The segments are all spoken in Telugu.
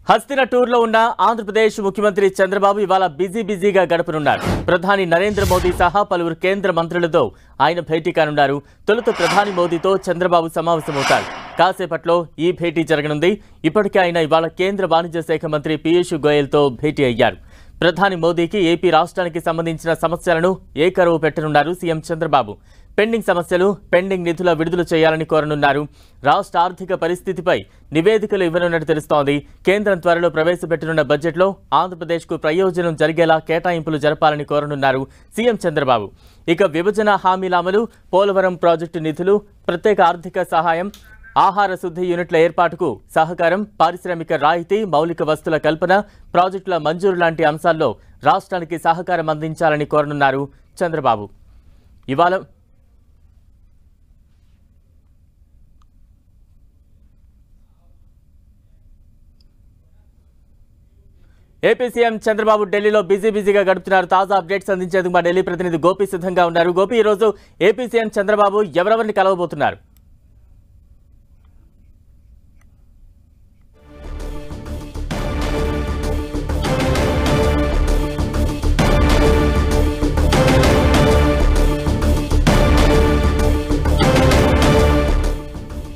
హస్తిన టూర్లో ఉన్న ఆంధ్రప్రదేశ్ ముఖ్యమంత్రి చంద్రబాబు ఇవాళ బిజీగా గడపనున్నారు. ప్రధాని నరేంద్ర మోదీ సహా పలువురు కేంద్ర మంత్రులతో ఆయన భేటీ కానున్నారు. తొలుత ప్రధాని మోదీతో చంద్రబాబు సమావేశమవుతారు. కాసేపట్లో ఈ భేటీ జరగనుంది. ఇప్పటికే ఆయన ఇవాళ కేంద్ర వాణిజ్య శాఖ మంత్రి పీయూష్ గోయల్తో భేటీ అయ్యారు. ప్రధాని మోదీకి ఏపీ రాష్ట్రానికి సంబంధించిన సమస్యలను ఏకరువు పెట్టనున్నారు సీఎం చంద్రబాబు. పెండింగ్ సమస్యలు, పెండింగ్ నిధుల విడుదల చేయాలని కోరనున్నారు. రాష్ట్ర ఆర్థిక పరిస్థితిపై నివేదికలు ఇవ్వనున్నట్టు తెలుస్తోంది. కేంద్రం త్వరలో ప్రవేశపెట్టనున్న బడ్జెట్లో ఆంధ్రప్రదేశ్కు ప్రయోజనం జరిగేలా కేటాయింపులు జరపాలని కోరనున్నారు సీఎం చంద్రబాబు. ఇక విభజన హామీల అమలు, పోలవరం ప్రాజెక్టు నిధులు, ప్రత్యేక ఆర్థిక సహాయం, ఆహార శుద్ధి యూనిట్ల ఏర్పాటుకు సహకారం, పారిశ్రామిక రాయితీ, మౌలిక వస్తుల కల్పన, ప్రాజెక్టుల మంజూరు లాంటి అంశాల్లో రాష్ట్రానికి సహకారం అందించాలని కోరనున్నారు చంద్రబాబు. ఇవాళ ఏపీ సీఎం చంద్రబాబు ఢిల్లీలో బిజీగా గడుపుతున్నారు. తాజా అప్డేట్స్ అందించేందుకు మా ఢిల్లీ ప్రతినిధి గోపి సిద్ధంగా ఉన్నారు. గోపి, ఈరోజు ఏపీ సీఎం చంద్రబాబు ఎవరెవరిని కలవబోతున్నారు?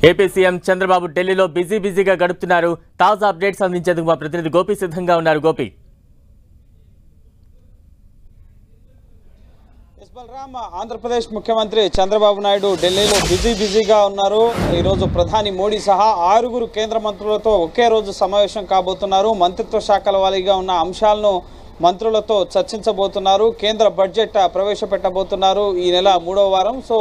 ఏపీ సీఎం చంద్రబాబు ఢిల్లీలో బిజీగా గడుపుతున్నారు. తాజా అప్డేట్స్ అందించేందుకు మా ప్రతినిధి గోపి సిద్ధంగా ఉన్నారు. గోపి, బలరామ్, ఆంధ్రప్రదేశ్ ముఖ్యమంత్రి చంద్రబాబు నాయుడు ఢిల్లీలో బిజీగా ఉన్నారు. ఈరోజు ప్రధాని మోడీ సహా 6 కేంద్ర మంత్రులతో ఒకే రోజు సమావేశం కాబోతున్నారు. మంత్రిత్వ శాఖల వారీగా ఉన్న అంశాలను మంత్రులతో చర్చించబోతున్నారు. కేంద్ర బడ్జెట్ ప్రవేశపెట్టబోతున్నారు ఈ నెల 3వ వారం. సో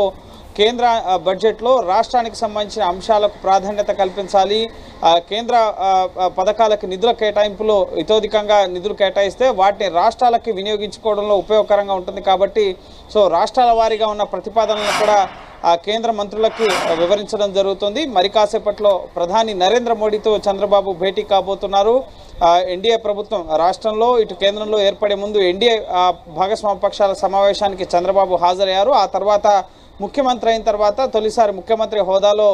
కేంద్ర బడ్జెట్లో రాష్ట్రానికి సంబంధించిన అంశాలకు ప్రాధాన్యత కల్పించాలి. కేంద్ర పథకాలకు నిధుల కేటాయింపులో ఇతోధికంగా నిధులు కేటాయిస్తే వాటిని రాష్ట్రాలకి వినియోగించుకోవడంలో ఉపయోగకరంగా ఉంటుంది. కాబట్టి సో రాష్ట్రాల వారీగా ఉన్న ప్రతిపాదనలను కూడా కేంద్ర మంత్రులకి వివరించడం జరుగుతుంది. మరి కాసేపట్లో ప్రధాని నరేంద్ర మోడీతో చంద్రబాబు భేటీ కాబోతున్నారు. ఎన్డీఏ ప్రభుత్వం రాష్ట్రంలో ఇటు కేంద్రంలో ఏర్పడే ముందు ఎన్డీఏ భాగస్వామ్య పక్షాల సమావేశానికి చంద్రబాబు హాజరయ్యారు. ఆ తర్వాత ముఖ్యమంత్రి అయిన తర్వాత తొలిసారి ముఖ్యమంత్రి హోదాలో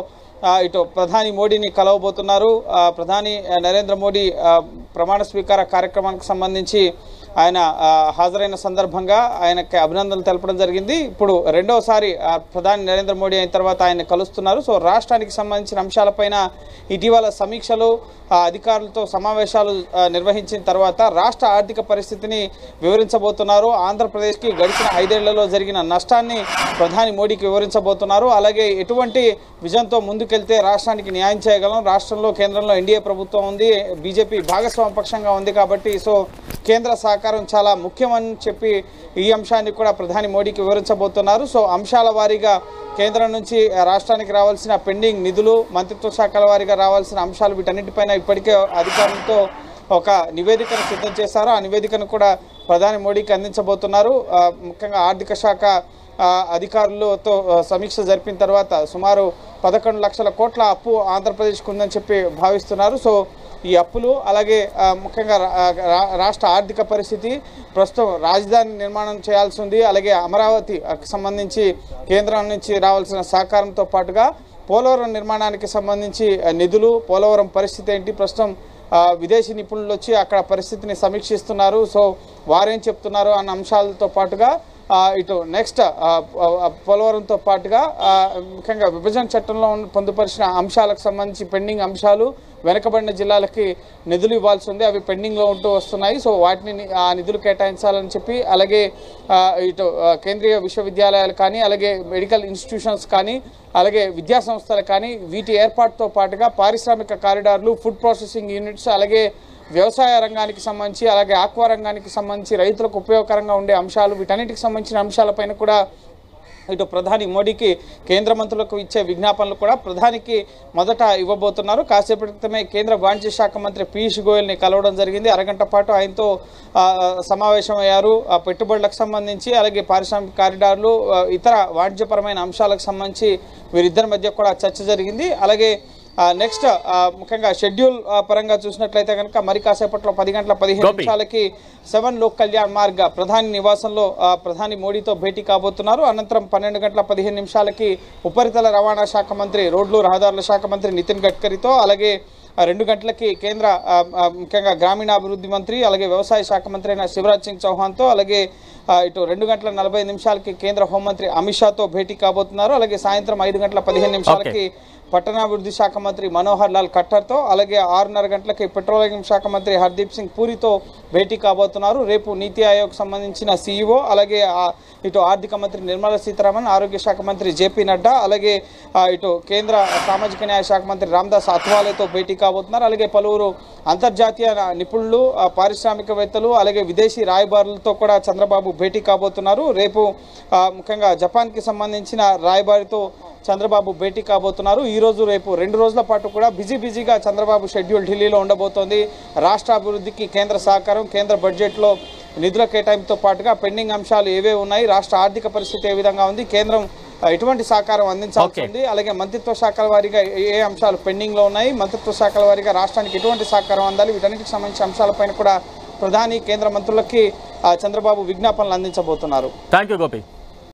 ఇటు ప్రధాని మోడీని కలవబోతున్నారు. ప్రధాని నరేంద్ర మోడీ ప్రమాణ స్వీకార కార్యక్రమానికి సంబంధించి ఆయన హాజరైన సందర్భంగా ఆయనకి అభినందనలు తెలపడం జరిగింది. ఇప్పుడు రెండవసారి ప్రధాని నరేంద్ర మోడీ అయిన తర్వాత ఆయన కలుస్తున్నారు. సో రాష్ట్రానికి సంబంధించిన అంశాలపైన ఇటీవల సమీక్షలు, అధికారులతో సమావేశాలు నిర్వహించిన తర్వాత రాష్ట్ర ఆర్థిక పరిస్థితిని వివరించబోతున్నారు. ఆంధ్రప్రదేశ్కి గడిచిన 5 ఏళ్లలో జరిగిన నష్టాన్ని ప్రధాని మోడీకి వివరించబోతున్నారు. అలాగే ఎటువంటి విజన్తో ముందుకెళ్తే రాష్ట్రానికి న్యాయం చేయగలం, రాష్ట్రంలో కేంద్రంలో ఎన్డీఏ ప్రభుత్వం ఉంది, బీజేపీ భాగస్వామ్య పక్షంగా ఉంది కాబట్టి సో కేంద్ర సహకారం చాలా ముఖ్యమని చెప్పి ఈ అంశాన్ని కూడా ప్రధాని మోడీకి వివరించబోతున్నారు. సో అంశాల వారీగా కేంద్రం నుంచి రాష్ట్రానికి రావాల్సిన పెండింగ్ నిధులు, మంత్రిత్వ శాఖల వారీగా రావాల్సిన అంశాలు, వీటన్నిటిపైన ఇప్పటికే అధికారులతో ఒక నివేదికను సిద్ధం చేశారు. ఆ నివేదికను కూడా ప్రధాని మోడీకి అందించబోతున్నారు. ముఖ్యంగా ఆర్థిక శాఖ అధికారులతో సమీక్ష జరిపిన తర్వాత సుమారు 11 లక్షల కోట్ల అప్పు ఆంధ్రప్రదేశ్కు ఉందని చెప్పి భావిస్తున్నారు. సో ఈ అప్పులు, అలాగే ముఖ్యంగా రాష్ట్ర ఆర్థిక పరిస్థితి, ప్రస్తుతం రాజధాని నిర్మాణం చేయాల్సి ఉంది, అలాగే అమరావతికి సంబంధించి కేంద్రం నుంచి రావాల్సిన సహకారంతో పాటుగా పోలవరం నిర్మాణానికి సంబంధించి నిధులు, పోలవరం పరిస్థితి ఏంటి, ప్రస్తుతం విదేశీ నిపుణులు వచ్చి అక్కడ పరిస్థితిని సమీక్షిస్తున్నారు. సో వారేం చెప్తున్నారు అన్న అంశాలతో పాటుగా ఇటు నెక్స్ట్ పోలవరంతో పాటుగా ముఖ్యంగా విభజన చట్టంలో పొందుపరిచిన అంశాలకు సంబంధించి పెండింగ్ అంశాలు, వెనుకబడిన జిల్లాలకి నిధులు ఇవ్వాల్సి ఉంది, అవి పెండింగ్లో ఉంటూ వస్తున్నాయి. సో వాటిని ఆ నిధులు కేటాయించాలని చెప్పి, అలాగే ఇటు కేంద్రీయ విశ్వవిద్యాలయాలు కానీ, అలాగే మెడికల్ ఇన్స్టిట్యూషన్స్ కానీ, అలాగే విద్యా సంస్థలు కానీ వీటి ఏర్పాటుతో పాటుగా పారిశ్రామిక కారిడార్లు, ఫుడ్ ప్రాసెసింగ్ యూనిట్స్, అలాగే వ్యవసాయ రంగానికి సంబంధించి, అలాగే ఆక్వా రంగానికి సంబంధించి రైతులకు ఉపయోగకరంగా ఉండే అంశాలు, వీటన్నిటికి సంబంధించిన అంశాలపైన కూడా ఇటు ప్రధాని మోడీకి కేంద్ర మంత్రులకు ఇచ్చే విజ్ఞాపనలు కూడా ప్రధానికి మొదట ఇవ్వబోతున్నారు. కాసేపటి క్రితమే కేంద్ర వాణిజ్య శాఖ మంత్రి పీయూష్ గోయల్ని కలవడం జరిగింది. అరగంట పాటు ఆయనతో సమావేశమయ్యారు. పెట్టుబడులకు సంబంధించి, అలాగే పారిశ్రామిక కారిడార్లు, ఇతర వాణిజ్యపరమైన అంశాలకు సంబంధించి వీరిద్దరి మధ్య కూడా చర్చ జరిగింది. అలాగే నెక్స్ట్ ముఖ్యంగా షెడ్యూల్ పరంగా చూసినట్లయితే కనుక మరి కాసేపట్లో 10:15 7 లోక్ కళ్యాణ్ మార్గ్ ప్రధాని నివాసంలో ప్రధాని మోడీతో భేటీ కాబోతున్నారు. అనంతరం 12:15 ఉపరితల రవాణా శాఖ మంత్రి, రోడ్లు రహదారుల శాఖ మంత్రి నితిన్ గడ్కరీతో, అలాగే 2 గంటలకి కేంద్ర ముఖ్యంగా గ్రామీణాభివృద్ధి మంత్రి అలాగే వ్యవసాయ శాఖ మంత్రి అయిన శివరాజ్ సింగ్ చౌహాన్తో అలాగే ఇటు 2 గంటల 45 నిమిషాలకి కేంద్ర హోంమంత్రి అమిత్ షాతో భేటీ కాబోతున్నారు. అలాగే సాయంత్రం 5 గంటల 15 నిమిషాలకి పట్టణాభివృద్ధి శాఖ మంత్రి మనోహర్ లాల్ ఖట్టర్తో అలాగే 6:30 గంటలకి పెట్రోలియం శాఖ మంత్రి హర్దీప్ సింగ్ పూరితో భేటీ కాబోతున్నారు. రేపు నీతి ఆయోగ్ సంబంధించిన సీఈఓ అలాగే ఇటు ఆర్థిక మంత్రి నిర్మలా సీతారామన్, ఆరోగ్య శాఖ మంత్రి జేపీ నడ్డా అలాగే ఇటు కేంద్ర సామాజిక న్యాయ శాఖ మంత్రి రామ్దాస్ అథవాలేతో భేటీ కాబోతున్నారు. అలాగే పలువురు అంతర్జాతీయ నిపుణులు, పారిశ్రామికవేత్తలు అలాగే విదేశీ రాయబారులతో కూడా చంద్రబాబు భేటీ కాబోతున్నారు. రేపు ముఖ్యంగా జపాన్కి సంబంధించిన రాయబారితో చంద్రబాబు భేటీ కాబోతున్నారు. ఈ రోజు రేపు 2 రోజుల పాటు కూడా బిజీగా చంద్రబాబు షెడ్యూల్ ఢిల్లీలో ఉండబోతోంది. రాష్ట్ర అభివృద్ధికి కేంద్ర సహకారం, కేంద్ర బడ్జెట్లో నిధుల కేటాయింపుతో పాటుగా పెండింగ్ అంశాలు ఏవే ఉన్నాయి, రాష్ట్ర ఆర్థిక పరిస్థితి ఏ విధంగా ఉంది, కేంద్రం ఎటువంటి సహకారం అందించాల్సి ఉంది, అలాగే మంత్రిత్వ శాఖల వారీగా ఏ అంశాలు పెండింగ్లో ఉన్నాయి, మంత్రిత్వ శాఖల వారీగా రాష్ట్రానికి ఎటువంటి సహకారం అందాలి, వీటన్నిటికి సంబంధించిన అంశాలపైన కూడా ప్రధాని కేంద్ర మంత్రులకి చంద్రబాబు విజ్ఞాపనలు అందించబోతున్నారు. Thank you Gopi.